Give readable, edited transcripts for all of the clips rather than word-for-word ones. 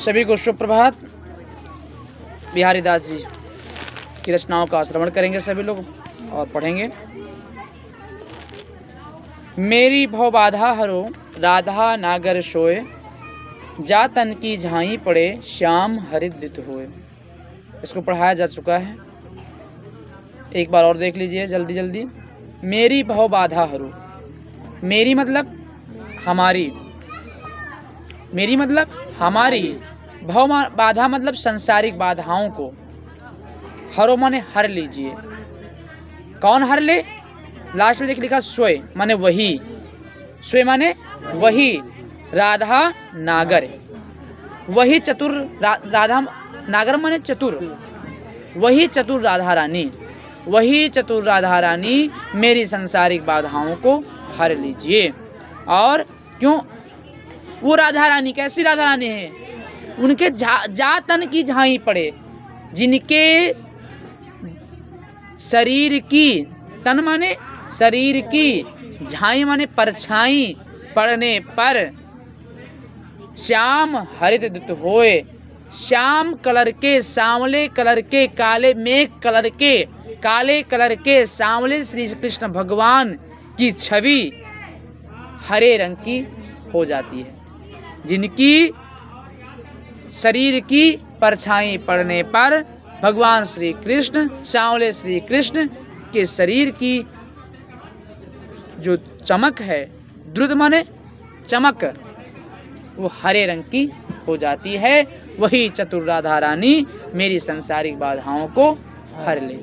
सभी को सुप्रभात। बिहारी दास जी की रचनाओं का श्रवण करेंगे सभी लोग और पढ़ेंगे। मेरी भव बाधा हरो राधा नागर सोए, जा तन की झाई पड़े श्याम हरिद्युत होए। इसको पढ़ाया जा चुका है, एक बार और देख लीजिए जल्दी जल्दी। मेरी भव बाधा हरो, मेरी मतलब हमारी, मेरी मतलब हमारी, भव बाधा मतलब संसारिक बाधाओं को, हरो माने हर लीजिए। कौन हर ले? लास्ट में देख लिखा स्वय माने वही, स्वय माने वही, राधा नागर वही चतुर, राधा नागर माने चतुर, वही चतुर राधा रानी, वही चतुर राधा रानी मेरी संसारिक बाधाओं को हर लीजिए। और क्यों? वो राधा रानी कैसी राधा रानी है? उनके जा तन की झाई पड़े, जिनके शरीर की, तन माने शरीर की, झाई माने परछाई पड़ने पर श्याम हरिद्युत होए, श्याम कलर के, सांवले कलर के, काले मेघ कलर के, काले कलर के सांवले श्री कृष्ण भगवान की छवि हरे रंग की हो जाती है। जिनकी शरीर की परछाई पड़ने पर भगवान श्री कृष्ण, सांवले श्री कृष्ण के शरीर की जो चमक है, द्रुत माने चमक, वो हरे रंग की हो जाती है। वही चतुर राधा रानी मेरी संसारिक बाधाओं को हर ले।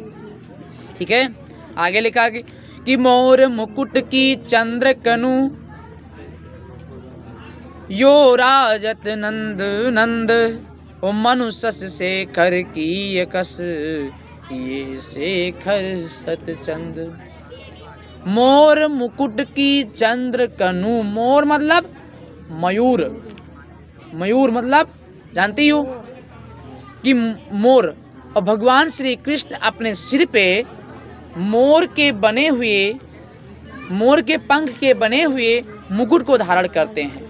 ठीक है, आगे लिखा कि मोर मुकुट की चंद्र कनु, यो राजत नंद नंद, ओ मनुष्य शेखर की यकस, ये शेखर सतचंद। मोर मुकुट की चंद्र कनु, मोर मतलब मयूर, मयूर मतलब जानती हो कि मोर, और भगवान श्री कृष्ण अपने सिर पे मोर के बने हुए, मोर के पंख के बने हुए मुकुट को धारण करते हैं।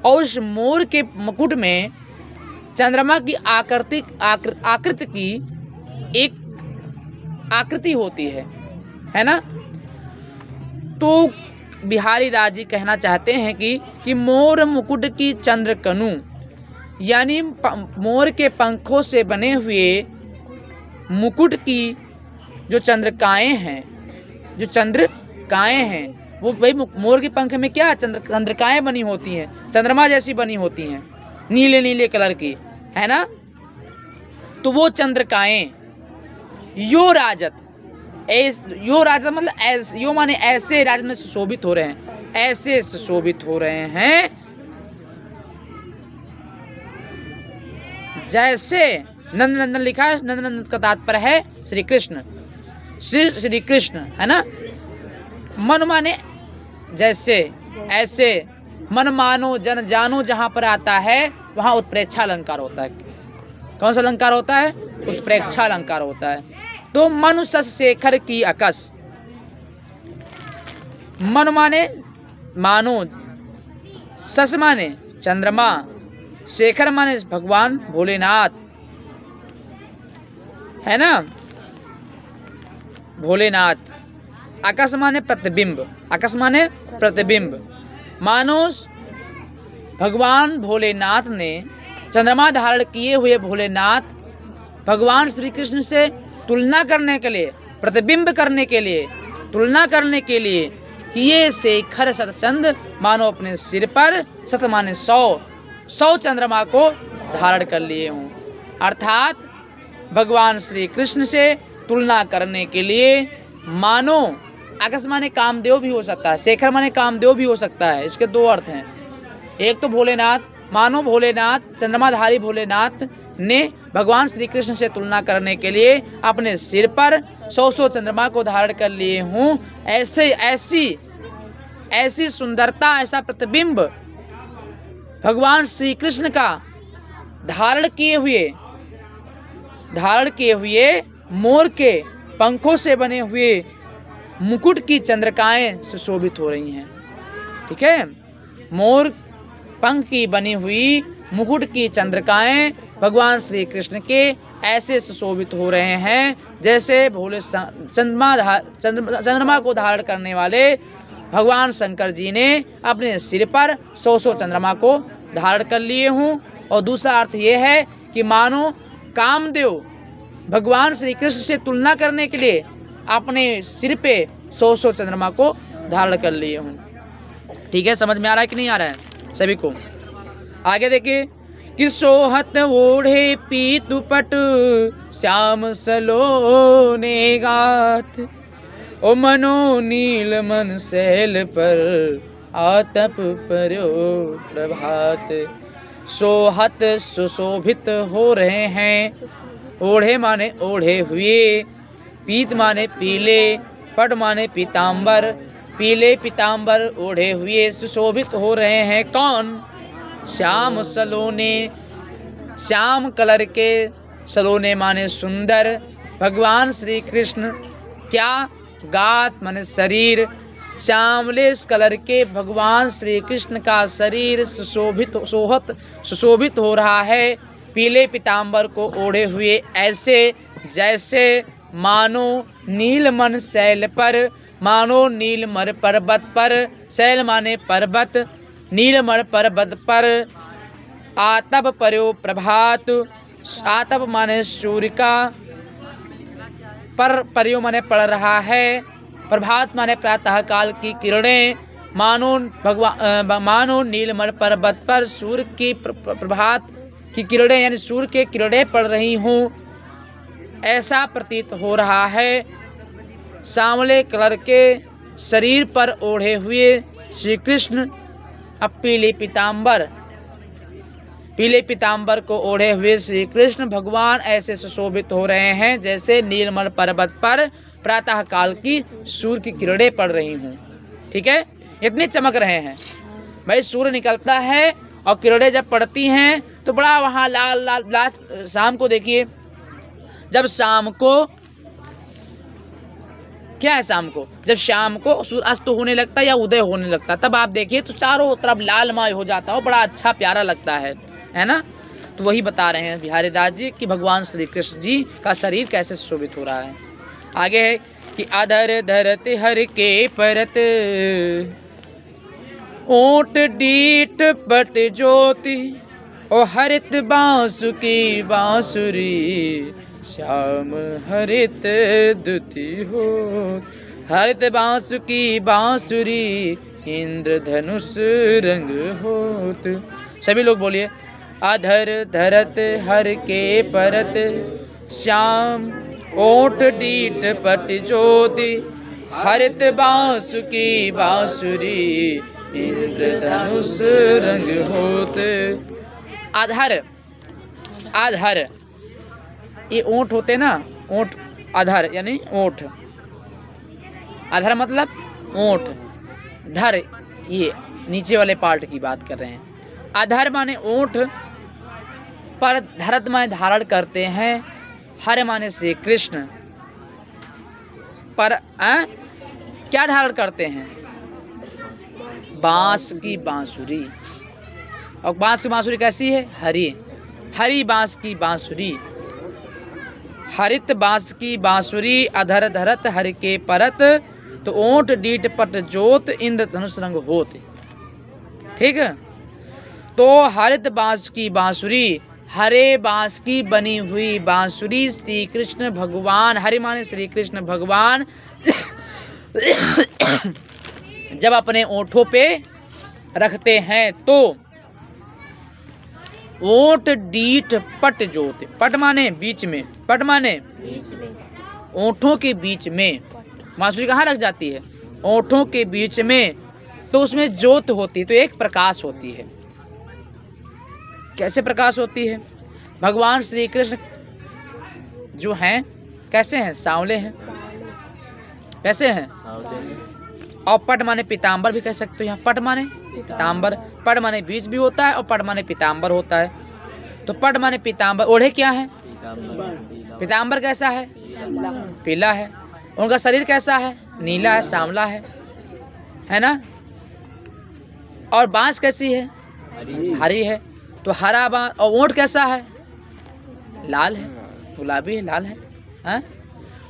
और उस मोर के मुकुट में चंद्रमा की आकृति की एक आकृति होती है ना। तो बिहारी दास जी कहना चाहते हैं कि मोर मुकुट की चंद्र कनु, यानी मोर के पंखों से बने हुए मुकुट की जो चंद्रकाएं हैं, जो चंद्रकाएं हैं, वो वही मोर के पंख में क्या चंद्रकाएं बनी होती हैं, चंद्रमा जैसी बनी होती हैं, नीले नीले कलर की, है ना। तो वो चंद्रकाएं यो राजत, यो राजत मतलब ऐसे, यो माने ऐसे राजत में सुशोभित हो रहे हैं, ऐसे सुशोभित हो रहे हैं जैसे नंद नंदन लिखा है। नंद नंदन का तात्पर्य है श्री कृष्ण, श्री कृष्ण, है ना। मन माने जैसे, ऐसे, मन मानो जन जानो जहाँ पर आता है वहाँ उत्प्रेक्षा अलंकार होता है। कौन सा अलंकार होता है? उत्प्रेक्षा अलंकार होता है। तो मनुष्य शेखर की अकस, मन माने मानो, सस माने चंद्रमा, शेखर माने भगवान भोलेनाथ, है ना, भोलेनाथ। आकाश माने प्रतिबिंब, आकाश माने प्रतिबिंब। मानो भगवान भोलेनाथ ने, चंद्रमा धारण किए हुए भोलेनाथ भगवान श्री कृष्ण से तुलना करने के लिए, प्रतिबिंब करने के लिए, तुलना करने के लिए कि ये शेखर सतचंद मानो अपने सिर पर, सत माने 100 चंद्रमा को धारण कर लिए हूँ। अर्थात भगवान श्री कृष्ण से तुलना करने के लिए मानो, आकाश माने कामदेव भी हो सकता है, शेखर माने कामदेव भी हो सकता है। इसके दो अर्थ हैं। एक तो भोलेनाथ, मानो भोलेनाथ, चंद्रमाधारी भोलेनाथ ने भगवान श्री कृष्ण से तुलना करने के लिए अपने सिर पर 100 चंद्रमा को धारण कर लिए हूँ। ऐसे ऐसी सुंदरता, ऐसा प्रतिबिंब भगवान श्री कृष्ण का धारण किए हुए मोर के पंखों से बने हुए मुकुट की चंद्रकाएं सुशोभित हो रही हैं। ठीक है, मोर पंख की बनी हुई मुकुट की चंद्रिकाएं भगवान श्री कृष्ण के ऐसे सुशोभित हो रहे हैं जैसे भोले चंद्रमा को धारण करने वाले भगवान शंकर जी ने अपने सिर पर 100 चंद्रमा को धारण कर लिए हों। और दूसरा अर्थ ये है कि मानो कामदेव भगवान श्री कृष्ण से तुलना करने के लिए अपने सिर पे 100 चंद्रमा को धारण कर लिए हों। ठीक है, समझ में आ रहा है कि नहीं आ रहा है सभी को? आगे देखिए कि सोहत ओढ़े पीतुपट श्याम सलोने गाथ ओ मनो नील मन सैल पर आतप पर्यो प्रभात। सोहत सुशोभित हो रहे हैं, ओढ़े माने ओढ़े हुए, पीत माने पीले, पट माने पीतांबर, पीले पीतांबर ओढ़े हुए सुशोभित हो रहे हैं। कौन? श्याम सलोने, श्याम कलर के, सलोने माने सुंदर, भगवान श्री कृष्ण। क्या? गात माने शरीर, श्यामलेश कलर के भगवान श्री कृष्ण का शरीर सुशोभित हो रहा है पीले पीतांबर को ओढ़े हुए, ऐसे जैसे मानो नीलमन शैल पर, मानो नीलमर पर्वत पर, शैल माने पर्वत, नीलमर पर्वत पर आतप पर्यो प्रभात, आतप माने सूर्य का, पर पर्यो माने पड़ रहा है, प्रभात माने प्रातः काल की किरणें, मानो नीलमर पर्वत पर सूर्य की प्रभात की किरणें यानी सूर्य के किरणें पड़ रही हूँ, ऐसा प्रतीत हो रहा है। सांवले कलर के शरीर पर ओढ़े हुए श्री कृष्ण अब पीले पीतांबर को ओढ़े हुए श्री कृष्ण भगवान ऐसे सुशोभित हो रहे हैं जैसे नीलमल पर्वत पर प्रातः काल की सूर्य की किरणें पड़ रही हूँ। ठीक है, इतने चमक रहे हैं भाई। सूर्य निकलता है और किरणें जब पड़ती हैं तो बड़ा वहाँ लाल लाल लाल। शाम को देखिए, जब शाम को क्या है, शाम को जब शाम को सूर्य अस्त होने लगता है या उदय होने लगता है, तब आप देखिए तो चारों तरफ लालमय हो जाता है, बड़ा अच्छा प्यारा लगता है ना। तो वही बता रहे हैं बिहारी दास जी कि भगवान श्री कृष्ण जी का शरीर कैसे शोभित हो रहा है। आगे है कि अधर धरत हर के परत ओट डीट पट ज्योति ओ हरित बांसुकी बांसुरी श्याम हरित दुति हो। हरित बांसुकी बांसुरी इंद्रधनुष रंग होत। सभी लोग बोलिए, अधर धरत हर के परत श्याम ओट डीट पट ज्योति हरित बांसुकी बांसुरी इंद्रधनुष रंग होत। अधर, अधर ये ऊँट होते ना, ऊँट अधर यानी ऊँट, अधर मतलब ऊँट, धर ये नीचे वाले पार्ट की बात कर रहे हैं। अधर माने ऊँट, पर धरत माने धारण करते हैं, हर माने श्री कृष्ण, पर क्या धारण करते हैं? बांस की बांसुरी। और बांस की बांसुरी कैसी है? हरी, हरी बांस की बांसुरी, हरित बांस की बांसुरी अधर धरत हर के परत तो ओंठ डीट पट जोत इंद्रधनुष रंग होत। ठीक है, तो हरित बांस की बांसुरी, हरे बांस की बनी हुई बांसुरी श्री कृष्ण भगवान, हरि माने श्री कृष्ण भगवान जब अपने ओंठों पे रखते हैं तो ओंठ डीठ पट जोत, पट माने बीच में, पट माने ओंठों के बीच में। बांसुरी कहाँ रख जाती है? ओंठों के बीच में, तो उसमें ज्योत होती है, तो एक प्रकाश होती है। कैसे प्रकाश होती है? भगवान श्री कृष्ण जो हैं कैसे हैं? सांवले हैं। कैसे हैं? और पट माने पीतांबर भी कह सकते हो। यहाँ पट माने पीतांबर, पट माने बीज भी होता है और पट माने पीतांबर होता है। तो पट माने पीतांबर, ओढ़े क्या है? पीतांबर कैसा है? पीला है। उनका शरीर कैसा है? नीला है, सांवला है ना। और बांस कैसी है? हरी है। तो हरा बांस, और ऊँट कैसा है? लाल है, गुलाबी है, लाल है, हैं?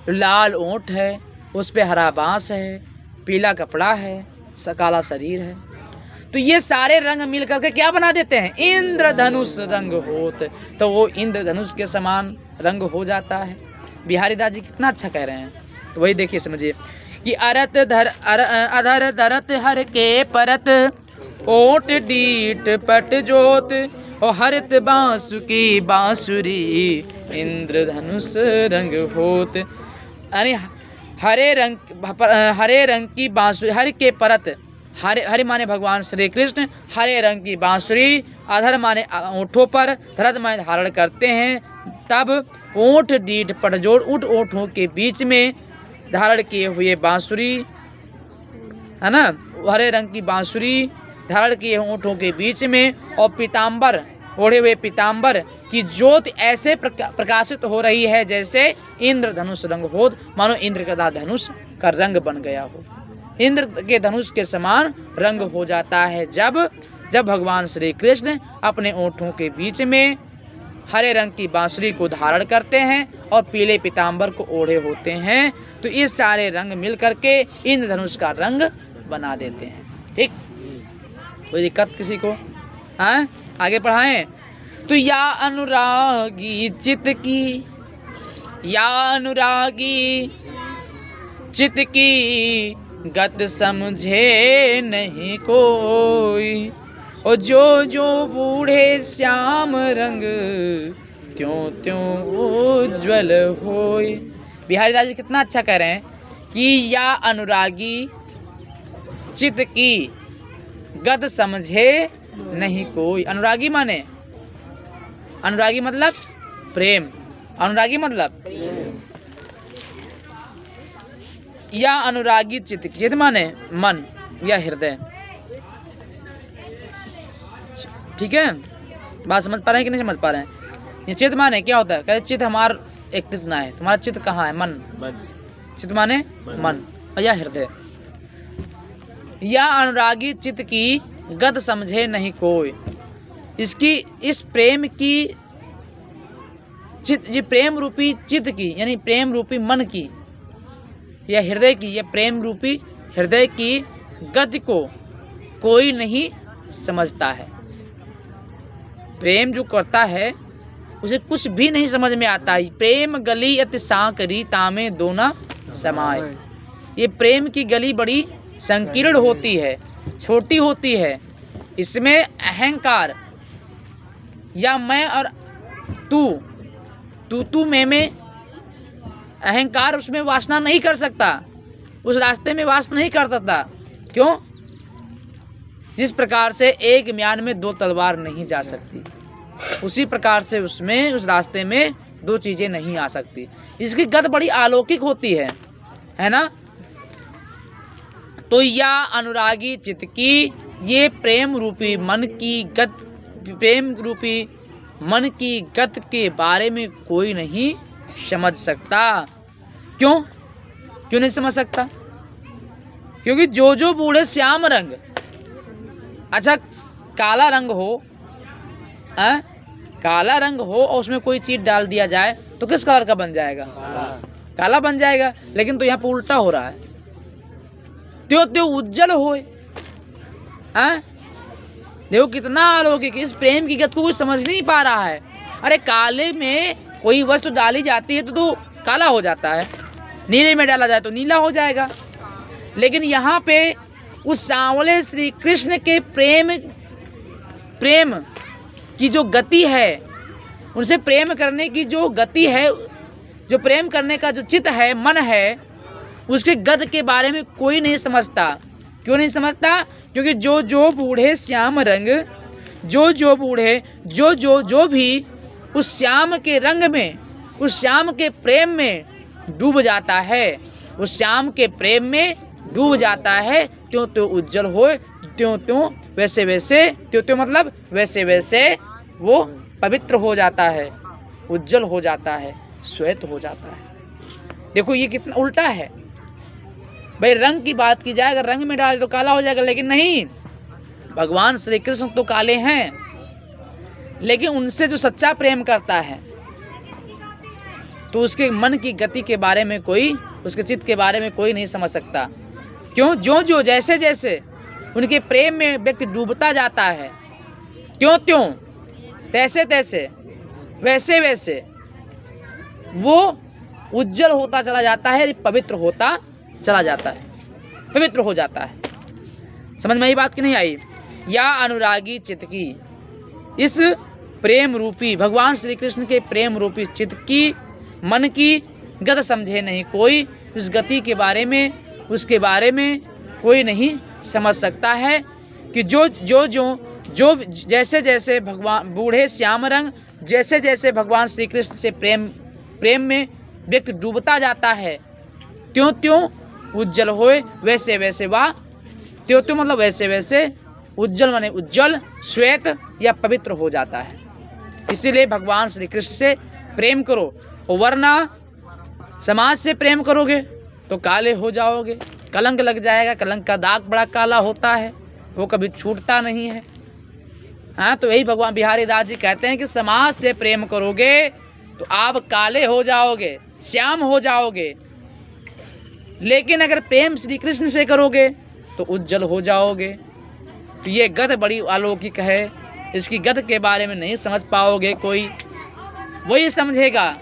तो लाल ऊँट है, उस पे हरा बांस है, पीला कपड़ा है, काला शरीर है। तो ये सारे रंग मिल करके क्या बना देते हैं? इंद्रधनुष रंग होत। तो वो इंद्रधनुष के समान रंग हो जाता है। बिहारी दास जी कितना अच्छा कह रहे हैं। तो वही देखिए, समझिए कि अधर धरत हर के परत, ओट डीट पट जोत, और हरित बांसुकी बांसुरी, इंद्रधनुष रंग होत। यानी हरे रंग की बांसुरी, हर के परत, हरे माने भगवान श्री कृष्ण हरे रंग की बांसुरी अधर माने ओठों पर, धरत माने धारण करते हैं। तब ओठ डीठ पटजोड़, ऊँट ओठों के बीच में धारण किए हुए बांसुरी, है ना, हरे रंग की बांसुरी धारण किए ओठों के बीच में, और पीताम्बर, ओढ़े हुए पीताम्बर की ज्योत ऐसे प्रकाशित हो रही है जैसे इंद्रधनुष रंग हो, मानो इंद्र का धनुष का रंग बन गया हो। इंद्र के धनुष के समान रंग हो जाता है जब भगवान श्री कृष्ण अपने ओठों के बीच में हरे रंग की बांसुरी को धारण करते हैं और पीले पीताम्बर को ओढ़े होते हैं। तो ये सारे रंग मिल करके इंद्रधनुष का रंग बना देते हैं। ठीक, कोई दिक्कत किसी को? हाँ, आगे पढ़ाएं। तो या अनुरागी चित्त की, या अनुरागी चित्त की, गत समझे नहीं कोई, और जो बूढ़े श्याम रंग, त्यों त्यों उज्ज्वल होय। बिहारी दास जी कितना अच्छा कह रहे हैं कि या अनुरागी चित्त की, गत समझे नहीं कोई। अनुरागी माने, अनुरागी मतलब प्रेम, अनुरागी मतलब या अनुरागी चित्त, चित्त माने मन या हृदय। ठीक है, बात समझ पा रहे हैं कि नहीं समझ पा रहे हैं? ये चित्त माने क्या होता है? कहते चित्त हमारा एक कितना है, तुम्हारा चित्त कहाँ है? मन। चित्त माने मन, और या हृदय। या अनुरागी चित्त की, गत समझे नहीं कोई। इसकी, इस प्रेम की, चित्त, ये प्रेम रूपी चित्त की, यानी प्रेम रूपी मन की या हृदय की, या प्रेम रूपी हृदय की गति को कोई नहीं समझता है। प्रेम जो करता है उसे कुछ भी नहीं समझ में आता है। प्रेम गली अति सांकरी, तामे दोना समाय। ये प्रेम की गली बड़ी संकीर्ण होती है, छोटी होती है। इसमें अहंकार या मैं और तू मैं अहंकार उसमें वासना नहीं कर सकता, उस रास्ते में वास नहीं कर सकता। क्यों? जिस प्रकार से एक म्यान में दो तलवार नहीं जा सकती, उसी प्रकार से उसमें, उस रास्ते में दो चीजें नहीं आ सकती। इसकी गत बड़ी अलौकिक होती है ना। तो या अनुरागी चित्त की, ये प्रेम रूपी मन की गत, प्रेम रूपी मन की गत के बारे में कोई नहीं समझ सकता। क्यों नहीं समझ सकता? क्योंकि जो बूढ़े श्याम रंग, अच्छा काला रंग हो, काला रंग हो और उसमें कोई चीज डाल दिया जाए तो किस कलर का बन जाएगा? काला बन जाएगा। लेकिन तो यहाँ पे उल्टा हो रहा है, त्यो उज्जवल होए। देखो कितना अलौकिक, इस प्रेम की गत को कोई समझ नहीं पा रहा है। अरे काले में कोई वस्तु डाली जाती है तो काला हो जाता है, नीले में डाला जाए तो नीला हो जाएगा। लेकिन यहाँ पे उस सांवले श्री कृष्ण के प्रेम की जो गति है, उनसे प्रेम करने की जो गति है, जो प्रेम करने का जो चित्त है, मन है, उसके गत के बारे में कोई नहीं समझता। क्यों नहीं समझता? क्योंकि जो बूढ़े श्याम रंग, जो बूढ़े जो भी उस श्याम के रंग में, उस श्याम के प्रेम में डूब जाता है, उस श्याम के प्रेम में डूब जाता है, त्यों उज्जवल हो, त्यों वैसे त्यों मतलब वैसे वो पवित्र हो जाता है, उज्जवल हो जाता है, श्वेत हो जाता है। देखो ये कितना उल्टा है भाई। रंग की बात की जाए, अगर रंग में डाल तो काला हो जाएगा, लेकिन नहीं, भगवान श्री कृष्ण तो काले हैं। लेकिन उनसे जो सच्चा प्रेम करता है तो उसके मन की गति के बारे में कोई, उसके चित्त के बारे में कोई नहीं समझ सकता। क्यों? जो जो जैसे जैसे उनके प्रेम में व्यक्ति डूबता जाता है, त्यों त्यों तैसे तैसे वैसे वैसे वो उज्जवल होता चला जाता है, पवित्र होता चला जाता है, पवित्र हो जाता है। समझ में आई बात कि नहीं आई? या अनुरागी चित्त की, इस प्रेम रूपी भगवान श्री कृष्ण के प्रेम रूपी चित्त की, मन की गत समझे नहीं कोई, इस गति के बारे में, उसके बारे में कोई नहीं समझ सकता है कि जो जो जो जो जैसे जैसे भगवान बूढ़े श्याम रंग, जैसे जैसे भगवान श्री कृष्ण से प्रेम में व्यक्ति डूबता जाता है, त्यों त्यों उज्जवल होए, वैसे वैसे वह, त्यों त्यों मतलब वैसे वैसे, उज्जवल माने उज्जवल, श्वेत या पवित्र हो जाता है। इसीलिए भगवान श्री कृष्ण से प्रेम करो, वरना समाज से प्रेम करोगे तो काले हो जाओगे, कलंक लग जाएगा। कलंक का दाग बड़ा काला होता है, वो कभी छूटता नहीं है। हाँ, तो यही भगवान बिहारी दास जी कहते हैं कि समाज से प्रेम करोगे तो आप काले हो जाओगे, श्याम हो जाओगे, लेकिन अगर प्रेम श्री कृष्ण से करोगे तो उज्जवल हो जाओगे। तो ये गत बड़ी अलौकिक है, इसकी गत के बारे में नहीं समझ पाओगे कोई। वही समझेगा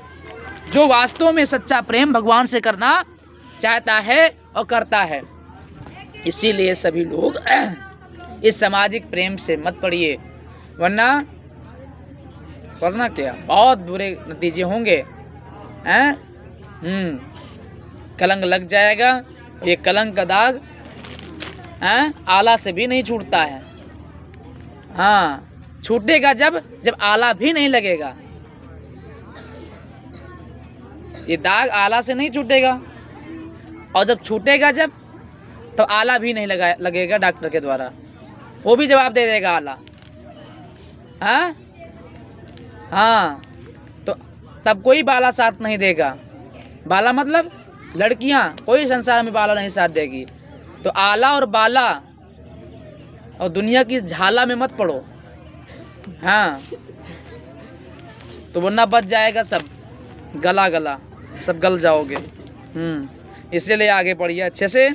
जो वास्तव में सच्चा प्रेम भगवान से करना चाहता है और करता है। इसीलिए सभी लोग इस सामाजिक प्रेम से मत पड़िए, वरना क्या बहुत बुरे नतीजे होंगे। हैं? कलंक लग जाएगा। ये कलंक का दाग आला से भी नहीं छूटता है। हाँ, छूटेगा जब आला भी नहीं लगेगा। ये दाग आला से नहीं छूटेगा, और जब छूटेगा तो आला भी नहीं लगेगा डॉक्टर के द्वारा, वो भी जवाब दे देगा आला। हाँ, तो तब कोई बाला साथ नहीं देगा। बाला मतलब लड़कियां, कोई संसार में बाला नहीं साथ देगी। तो आला और बाला और दुनिया की झाला में मत पड़ो। हाँ, तो वरना बच जाएगा सब, गला सब गल जाओगे। इसीलिए आगे बढ़िए अच्छे से।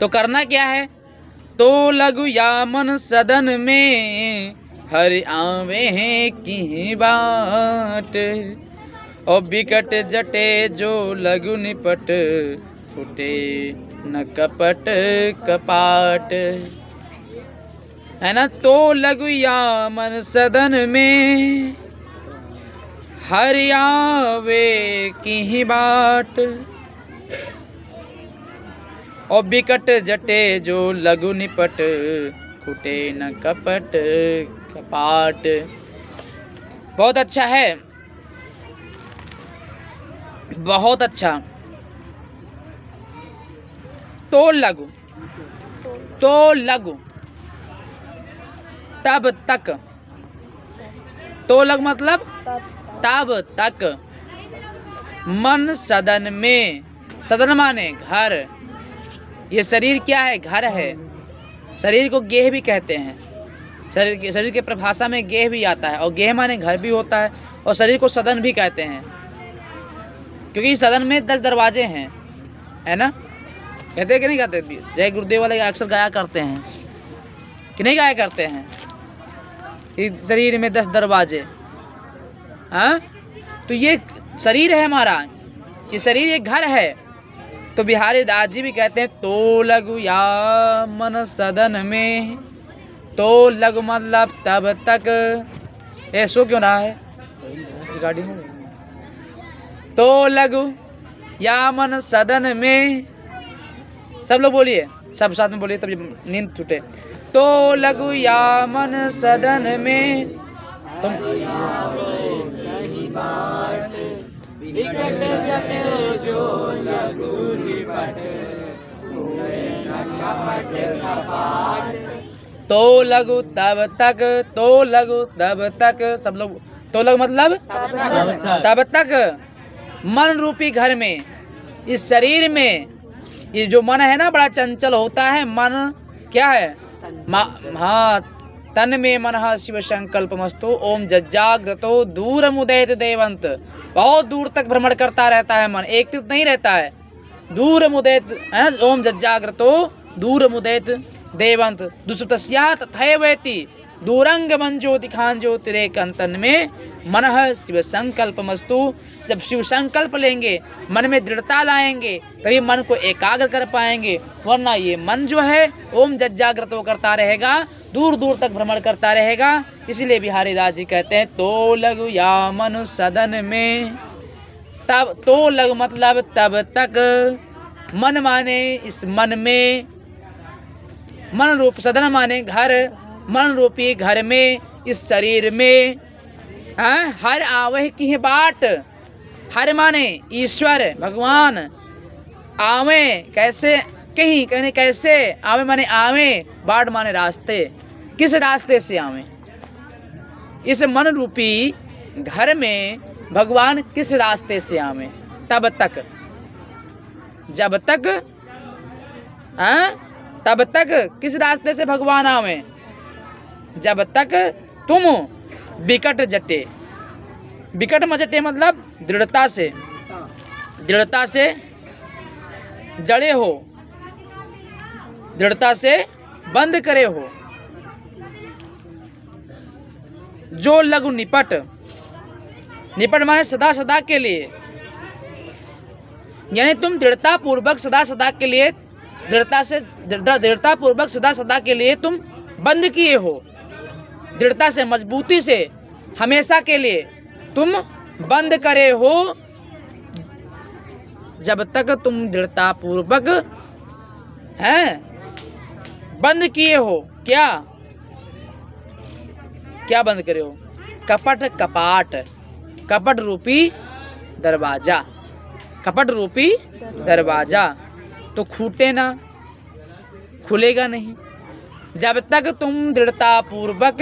तो करना क्या है? तो लघु या मन सदन में हरि आवे हैं की बाट, और बिकट जटे जो लघु निपट, छूटे न कपट कपाट। है ना? तो लघु या मन सदन में हरि आवे की बाट, और बिकट जटे जो लघु निपट, छूटे न कपट कपाट। बहुत अच्छा है, बहुत अच्छा। तो लघु तब तक, तो लघु मतलब तब तक, मन सदन में, सदन माने घर। ये शरीर क्या है? घर है। शरीर को गेह भी कहते हैं। शरीर के परिभाषा में गेह भी आता है, और गेह माने घर भी होता है, और शरीर को सदन भी कहते हैं, क्योंकि सदन में 10 दरवाजे हैं। है ना? कहते हैं कि नहीं कहते? जय गुरुदेव वाले अक्सर गाया करते हैं कि नहीं गाया करते हैं? इस शरीर में 10 दरवाजे। हाँ, तो ये शरीर है हमारा, ये शरीर एक घर है। तो बिहारी दास जी भी कहते हैं तो लघु या मन सदन में। तो लघु मतलब तब तक। ऐसो क्यों रहा है गाड़ी में? तो लघु या मन सदन में। सब लोग बोलिए, सब साथ में बोलिए, तब नींद छूटे। तो लघु या मन सदन में तुम तो लघु तब तक, तो लघु तब तक। सब लोग तो लघु मतलब तब तक। मन रूपी घर में, इस शरीर में, ये जो मन है ना बड़ा चंचल होता है। मन क्या है? हाँ, तन में मनः शिव संकल्पमस्तु। ओम जज्जाग्रतो दूरमुदैत देवंत। बहुत दूर तक भ्रमण करता रहता है मन, एक तीर्थ नहीं रहता है। दूरमुदैत है ना, ओम जज्जाग्रतो दूरमुदैत देवंत दुष्टस्या तथैवेति दूरंग मन ज्योति खान ज्योतिरेक अंतन में मनः शिव संकल्पमस्तु। जब शिव संकल्प लेंगे, मन में दृढ़ता लाएंगे, तभी मन को एकाग्र कर पाएंगे, वरना ये मन जो है ओम जज्जाग्रतो करता रहेगा, दूर दूर तक भ्रमण करता रहेगा। इसीलिए बिहारी दास जी कहते हैं तो लगु या मनु सदन में। तब तो लग मतलब तब तक, मन माने इस मन में, मन रूप सदन माने घर, मन रूपी घर में, इस शरीर में हर आवह की बाट। हर माने ईश्वर भगवान, आवे कैसे, कहीं कहने कैसे, आवे माने आवे, बाट माने रास्ते, किस रास्ते से आवे। इस मन रूपी घर में भगवान किस रास्ते से आवे। तब तक, जब तक, तब तक किस रास्ते से भगवान आवे, जब तक तुम विकट जटे। विकट मजटे मतलब दृढ़ता से, दृढ़ता से जड़े हो, दृढ़ता से बंद करे हो। जो लघु निपट, निपट माने सदा सदा के लिए, यानी तुम दृढ़ता पूर्वक सदा सदा के लिए, दृढ़ता से दृढ़ता पूर्वक सदा सदा के लिए तुम बंद किए हो। दृढ़ता से, मजबूती से, हमेशा के लिए तुम बंद करे हो। जब तक तुम दृढ़ता पूर्वक बंद किए हो, क्या क्या बंद करे हो? कपट कपाट, कपट रूपी दरवाजा, कपट रूपी दरवाजा तो खूटे ना, खुलेगा नहीं। जब तक तुम दृढ़ता पूर्वक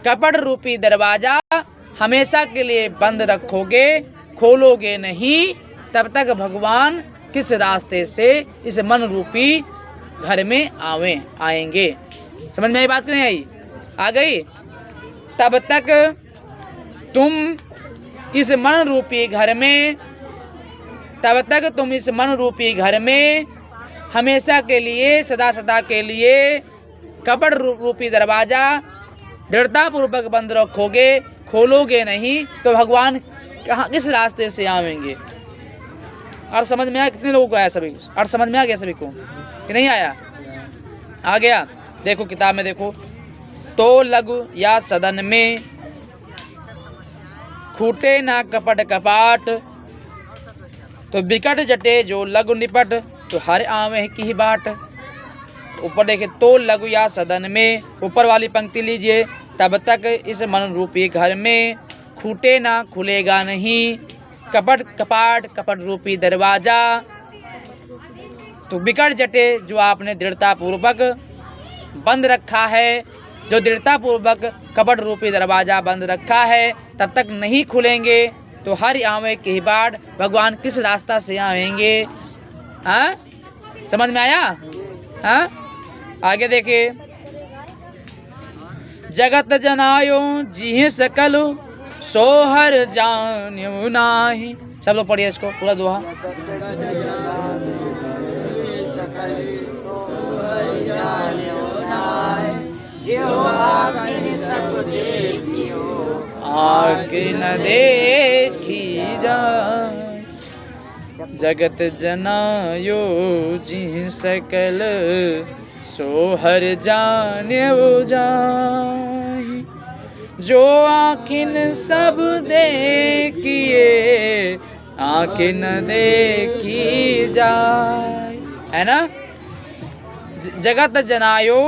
कपट रूपी दरवाजा हमेशा के लिए बंद रखोगे, खोलोगे नहीं, तब तक भगवान किस रास्ते से इस मन रूपी घर में आएंगे। समझ में आई बात? नहीं आई? आ गई? तब तक तुम इस मन रूपी घर में, तब तक तुम इस मन रूपी घर में हमेशा के लिए, सदा सदा के लिए कपट रूपी दरवाजा दृढ़ता पूर्वक बंद रखोगे, खोलोगे नहीं, तो भगवान कहाँ, किस रास्ते से आवेंगे? और समझ में आया? कितने लोगों को आया? सभी और समझ में आ गया सभी को कि नहीं आया? आ गया। देखो किताब में देखो, तो लघु या सदन में खूटे ना कपट कपाट, तो विकट जटे जो लघु निपट, तो हर आवे की ही बाट। ऊपर देखे, तो लघु या सदन में, ऊपर वाली पंक्ति लीजिए, तब तक इस मन रूपी घर में खूटे ना, खुलेगा नहीं, कपट कपाट, कपट रूपी दरवाजा, तो विकट जटे जो आपने दृढ़ता पूर्वक बंद रखा है, जो दृढ़ता पूर्वक कपट रूपी दरवाजा बंद रखा है, तब तक नहीं खुलेंगे, तो हर आवे की बाट। भगवान किस रास्ता से आएंगे? हाँ, समझ में आया? हाँ, आगे देखिए, जगत जनायो जी सकल सोहर जान्यो नाही। सब लोग पढ़िए इसको पूरा दोहा। आके न देखी जाए, जगत जनायो जी सकल सोहर जान्यो जाहि, जो आखिन सब देखिए आखिन देखी जाए। है ना? जगत जनायो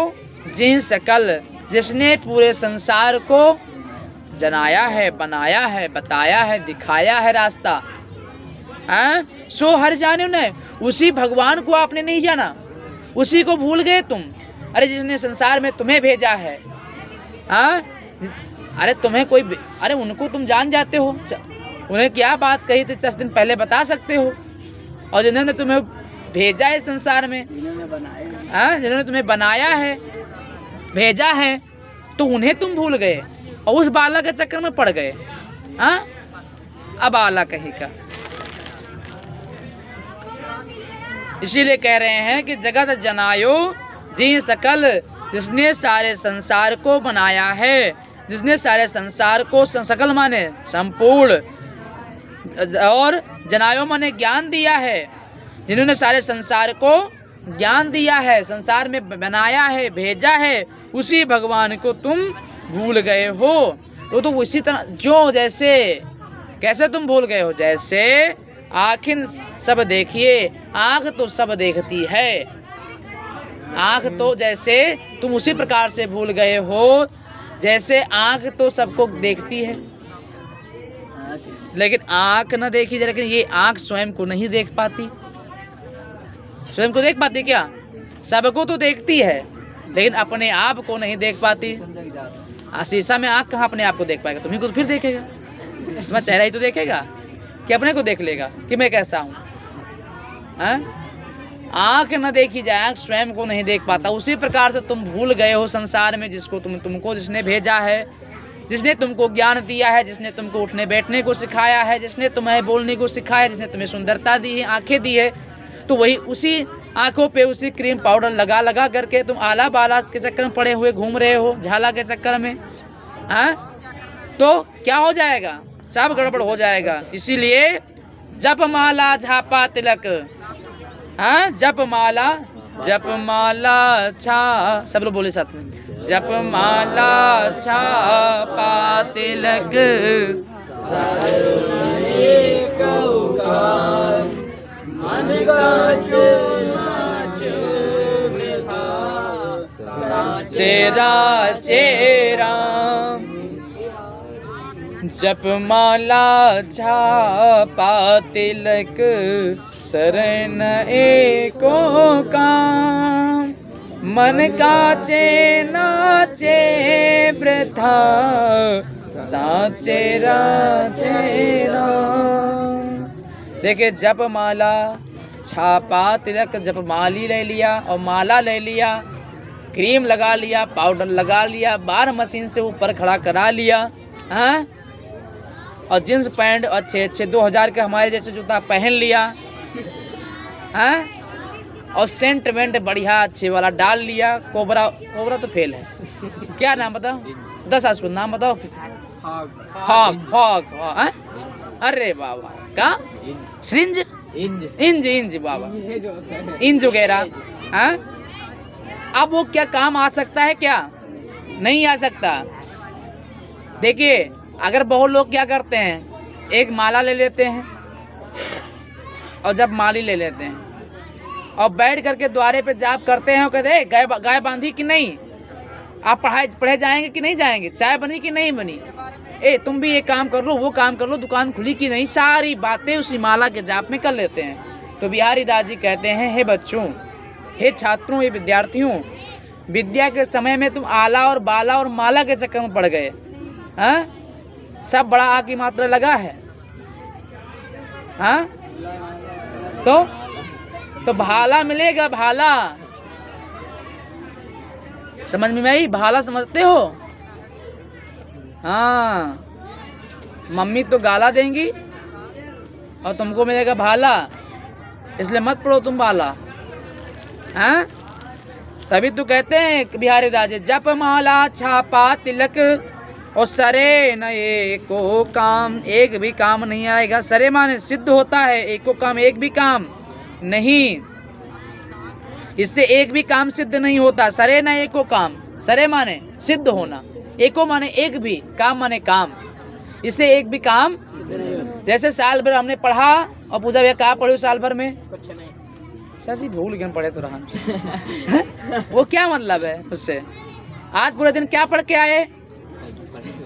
जिन सकल, जिसने पूरे संसार को जनाया है, बनाया है, बताया है, दिखाया है रास्ता। सो हर जाने ने, उसी भगवान को आपने नहीं जाना, उसी को भूल गए तुम। अरे जिसने संसार में तुम्हें भेजा है, अरे तुम्हें कोई, अरे उनको तुम जान जाते हो, उन्हें क्या बात कही थी 10 दिन पहले बता सकते हो। और जिन्होंने तुम्हें भेजा है संसार में, जिन्होंने तुम्हें बनाया है, भेजा है, तो उन्हें तुम भूल गए और उस बाला के चक्कर में पड़ गए। हाँ, अब आला कहीं का। इसीलिए कह रहे हैं कि जगत जनायो जी सकल, जिसने सारे संसार को बनाया है, जिसने सारे संसार को, सकल माने संपूर्ण, और जनायो माने ज्ञान दिया है, जिन्होंने सारे संसार को ज्ञान दिया है, संसार में बनाया है, भेजा है, उसी भगवान को तुम भूल गए हो। तो उसी तरह जो जैसे, कैसे तुम भूल गए हो? जैसे आखिर सब देखिए, आँख तो सब देखती है, आँख तो जैसे तुम उसी प्रकार से भूल गए हो जैसे आँख तो सबको देखती है, लेकिन आँख न देखी जाए, लेकिन ये आँख स्वयं को नहीं देख पाती। स्वयं को देख पाती क्या? सबको तो देखती है लेकिन अपने आप को नहीं देख पाती। शीशा में आँख कहाँ अपने आप को देख पाएगा? तुम्ही को तो फिर देखेगा, तुम्हारा चेहरा ही तो देखेगा कि अपने को देख लेगा कि मैं कैसा हूँ। आँख न देखी जाए, आँख स्वयं को नहीं देख पाता। उसी प्रकार से तुम भूल गए हो संसार में जिसको तुमको जिसने भेजा है, जिसने तुमको ज्ञान दिया है, जिसने तुमको उठने बैठने को सिखाया है, जिसने तुम्हें बोलने को सिखाया, जिसने तुम्हें सुंदरता दी है, आंखें दी है, तो वही उसी आंखों पे उसी क्रीम पाउडर लगा लगा करके तुम आला बाला के चक्कर में पड़े हुए घूम रहे हो, झाला के चक्कर में। तो क्या हो जाएगा? सब गड़बड़ हो जाएगा। इसीलिए जप माला झापा तिलक, जप माला छा, सब लोग बोले साथ में, जप माला छापा तिलक, चेरा चेरा, जप माला छापा तिलक, शरण एको काम, मन काचे नाचे वृथा, साचे राचे राम। देखिए, जप माला छापा तिलक, जप माली ले लिया और माला ले लिया, क्रीम लगा लिया, पाउडर लगा लिया, बार मशीन से ऊपर खड़ा करा लिया, और जींस पैंट अच्छे अच्छे 2000 के हमारे जैसे जूता पहन लिया, और सेंट वेंट बढ़िया अच्छे वाला डाल लिया। कोबरा, कोबरा तो फेल है। क्या नाम बताओ? 10 आज को नाम बताओ। फॉग, फॉग, अरे बाबा, का सिरिंज, इंज, इंज बाबा, इंज वगैरह। अब वो क्या काम आ सकता है? क्या नहीं आ सकता। देखिए, अगर बहुत लोग क्या करते हैं, एक माला ले लेते हैं और जब माली ले लेते हैं और बैठ करके द्वारे पे जाप करते हैं और कहते हैं गाय बांधी कि नहीं, आप पढ़े जाएंगे कि नहीं जाएंगे, चाय बनी कि नहीं बनी, तुम भी ये काम कर लो, वो काम कर लो, दुकान खुली कि नहीं, सारी बातें उसी माला के जाप में कर लेते हैं। तो बिहारी दास जी कहते हैं, हे बच्चों, हे छात्रों, हे विद्यार्थियों, विद्या के समय में तुम आला और बाला और माला के चक्कर में पड़ गए। सब बड़ा आ की मात्रा लगा है। तो भाला मिलेगा, भाला समझ में आई? भाला समझते हो? मम्मी तो गाला देंगी और तुमको मिलेगा भाला, इसलिए मत पढ़ो तुम भाला। तभी तो कहते हैं बिहारी दास, जप माला छापा तिलक और सरे न एको काम, एक भी काम नहीं आएगा। सरे माने सिद्ध होता है, एको काम एक भी काम नहीं, इससे एक भी काम सिद्ध नहीं होता। सरे न एको काम, सरे माने सिद्ध होना, एको माने एक भी, काम माने काम, इससे एक भी काम। जैसे साल भर हमने पढ़ा और पूजा भैया क्या पढ़े साल भर में? कुछ नहीं सर जी, भूल गए पढ़े तो रहा। वो क्या मतलब है उससे? आज पूरे दिन क्या पढ़ के आए?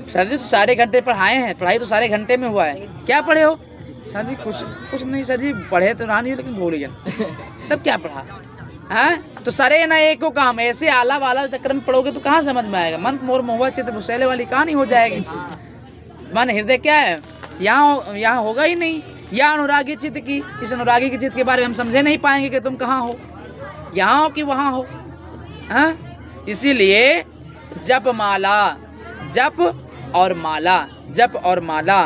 सर जी तो सारे घंटे पढ़ाए हैं, पढ़ाई तो सारे घंटे में हुआ है। क्या पढ़े हो? सर जी कुछ नहीं सर जी, पढ़े तो रहा नहीं लेकिन भूल गया। तब क्या पढ़ा? तो सरे ना एक को काम, ऐसे आला वाला चक्कर में पढ़ोगे तो कहाँ समझ में आएगा? मन मोर महुआ चित भुसैले वाली कहानी हो जाएगी। मन हृदय क्या है? यहाँ होगा ही नहीं। या अनुरागी चित्त की, इस अनुरागी की चित्त के बारे में हम समझे नहीं पाएंगे कि तुम कहाँ हो, यहाँ हो कि वहाँ हो। इसीलिए जप माला, जप और माला, जप और माला,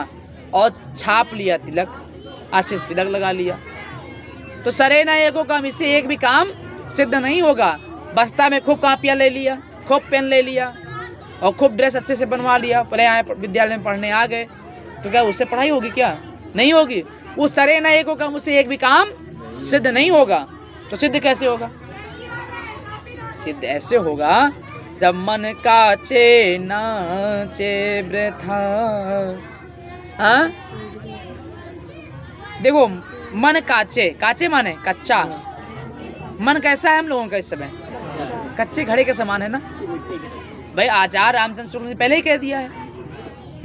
और छाप लिया तिलक, अच्छे से तिलक लगा लिया। तो सरे ना एको काम, इससे एक भी काम सिद्ध नहीं होगा। बस्ता में खूब कापियाँ ले लिया, खूब पेन ले लिया और खूब ड्रेस अच्छे से बनवा लिया, पहले आए विद्यालय में पढ़ने आ गए, तो क्या उससे पढ़ाई होगी? क्या नहीं होगी। उस सरे ना एको काम, उससे एक भी काम सिद्ध नहीं होगा। तो सिद्ध कैसे होगा? सिद्ध ऐसे होगा जब मन काचे नाचे वृथा। हाँ देखो, मन काचे, काचे माने कच्चा। मन कैसा है हम लोगों का इस समय? कच्चे घड़े के समान है ना भाई। आचार्य रामचंद्र शुक्ल ने पहले ही कह दिया है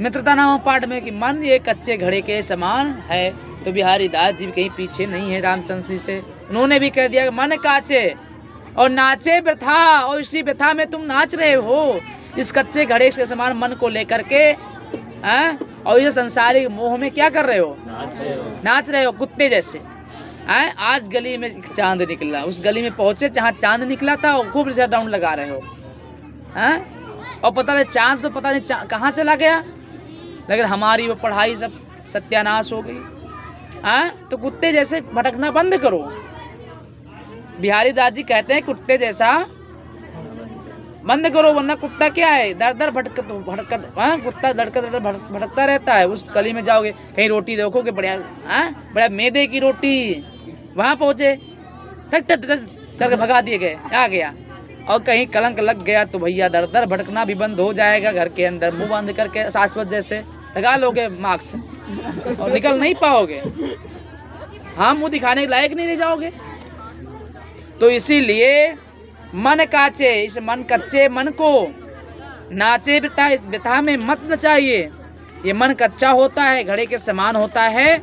मित्रता नाम पाठ में कि मन ये कच्चे घड़े के समान है। तो बिहारी दास जी कहीं पीछे नहीं है रामचंद्र जी से, उन्होंने भी कह दिया कि मन काचे और नाचे व्यथा, और इसी व्यथा में तुम नाच रहे हो इस कच्चे घड़े के समान मन को लेकर के। और ये संसारिक मोह में क्या कर रहे हो? नाच रहे हो कुत्ते जैसे। आज गली में चांद निकला, उस गली में पहुंचे जहाँ चांद निकला था और खूब राउंड लगा रहे हो। और पता नहीं चांद तो पता नहीं कहाँ चला गया, लेकिन हमारी वो पढ़ाई सब सत्यानाश हो गई। तो कुत्ते जैसे भटकना बंद करो। बिहारी दास जी कहते हैं कुत्ते जैसा बंद करो, वरना कुत्ता क्या है? दर दर कुत्ता दर भटकता रहता है। उस गली में जाओगे, कहीं रोटी देखोगे बढ़िया बड़ा मैदे की रोटी, वहाँ पहुँचे थक करके भगा दिए गए, आ गया। और कहीं कलंक लग गया तो भैया दर दर भटकना भी बंद हो जाएगा। घर के अंदर मुंह बंद करके शाश्वत जैसे लगा लोगे मास्क और निकल नहीं पाओगे। हाँ, मुंह दिखाने के लायक नहीं रह जाओगे। तो इसीलिए मन काचे, इस मन कच्चे मन को नाचे व्यथा, इस व्यथा में मत नचाइए। ये मन कच्चा होता है, घड़े के समान होता है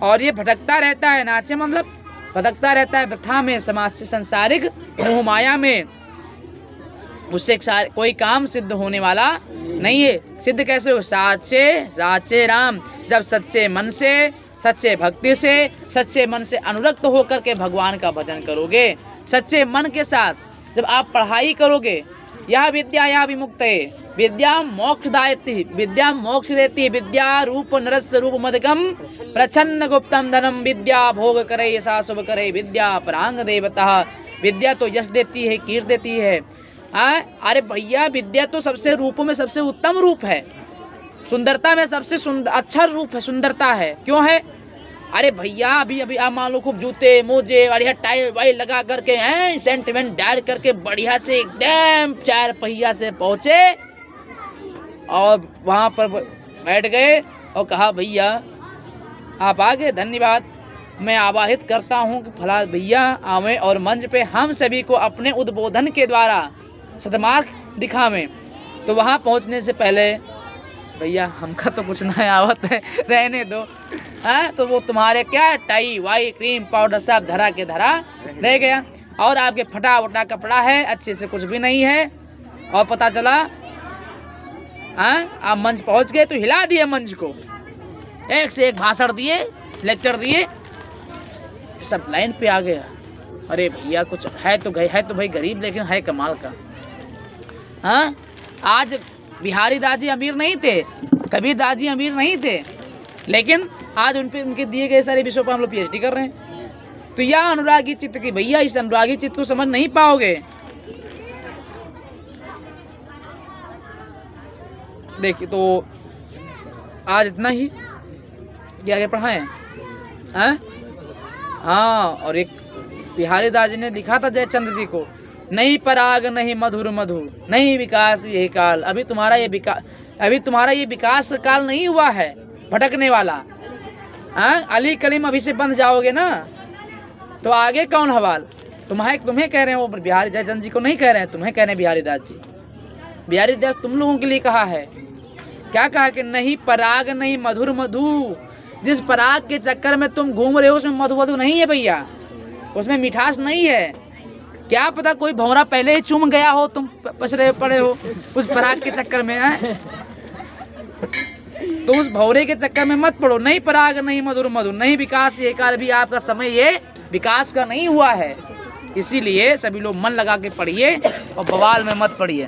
और ये भटकता रहता है। नाचे मतलब भटकता रहता है व्यथा में, समाज से संसारिक मोह माया में। उससे कोई काम सिद्ध होने वाला नहीं है। सिद्ध कैसे हो? साचे राचे राम, जब सच्चे मन से, सच्चे भक्ति से, सच्चे मन से अनुरक्त होकर के भगवान का भजन करोगे, सच्चे मन के साथ जब आप पढ़ाई करोगे। यह विद्या या विमुक्त है, विद्या मोक्षदायती, विद्या मोक्ष देती। विद्या रूप नरस्य रूप मदगम प्रछन्न गुप्तम धनम, विद्या भोग करे यशा शुभ करे, विद्या परांग देवता। विद्या तो यश देती है, कीर्ति देती है। अरे भैया, विद्या तो सबसे रूपों में सबसे उत्तम रूप है, सुंदरता में सबसे अच्छा रूप है, सुंदरता है। क्यों है? अरे भैया, अभी आप मान लो खूब जूते मोजे बढ़िया टाई वाई लगा करके सेंटिमेंट डाल करके बढ़िया से एकदम 4 पहिया से पहुँचे और वहाँ पर बैठ गए और कहा भैया आप आ गए, धन्यवाद। मैं आवाहित करता हूँ कि फला भैया आवें और मंच पे हम सभी को अपने उद्बोधन के द्वारा सदमार्ग दिखावें। तो वहाँ पहुँचने से पहले भैया हमका तो कुछ नया आवत है, रहने दो। तो वो तुम्हारे क्या टाई वाई क्रीम पाउडर सब धरा के धरा रह गया और आपके फटा वटा कपड़ा है, अच्छे से कुछ भी नहीं है। और पता चला आप मंच पहुंच गए तो हिला दिए मंच को, एक से एक भाषण दिए, लेक्चर दिए, सब लाइन पे आ गया। अरे भैया कुछ है तो भाई गरीब, लेकिन है कमाल का। आज बिहारी दास जी अमीर नहीं थे, कबीर दास जी अमीर नहीं थे, लेकिन आज उनके दिए गए सारे विषयों पर हम लोग पीएचडी कर रहे हैं। तो यह अनुरागी चित्त की, भैया इस अनुरागी चित्त को समझ नहीं पाओगे। देखिए, तो आज इतना ही, ये आगे पढ़ाएं। हाँ, और एक बिहारी दास जी ने लिखा था जयचंद्र जी को, नहीं पराग नहीं मधुर मधु, नहीं विकास यही काल। अभी तुम्हारा ये विकास का काल नहीं हुआ है भटकने वाला। अली कलीम अभी से बंध जाओगे ना तो आगे कौन हवाल? तुम्हें कह रहे हैं, वो बिहारी जयचंद्र जी को नहीं कह रहे हैं, तुम्हें कह रहे हैं बिहारी दास जी। बिहारी दास तुम लोगों के लिए कहा है, क्या कहा कि नहीं पराग नहीं मधुर मधु। जिस पराग के चक्कर में तुम घूम रहे हो उसमें मधु नहीं है भैया, उसमें मिठास नहीं है। क्या पता कोई भंवरा पहले ही चूम गया हो, तुम पछड़े पड़े हो उस पराग के चक्कर में। तो उस भंवरे के चक्कर में मत पड़ो। नहीं पराग नहीं मधुर मधुर, नहीं विकास ये काल, भी आपका समय ये विकास का नहीं हुआ है। इसीलिए सभी लोग मन लगा के पढ़िए और बवाल में मत पढ़िए।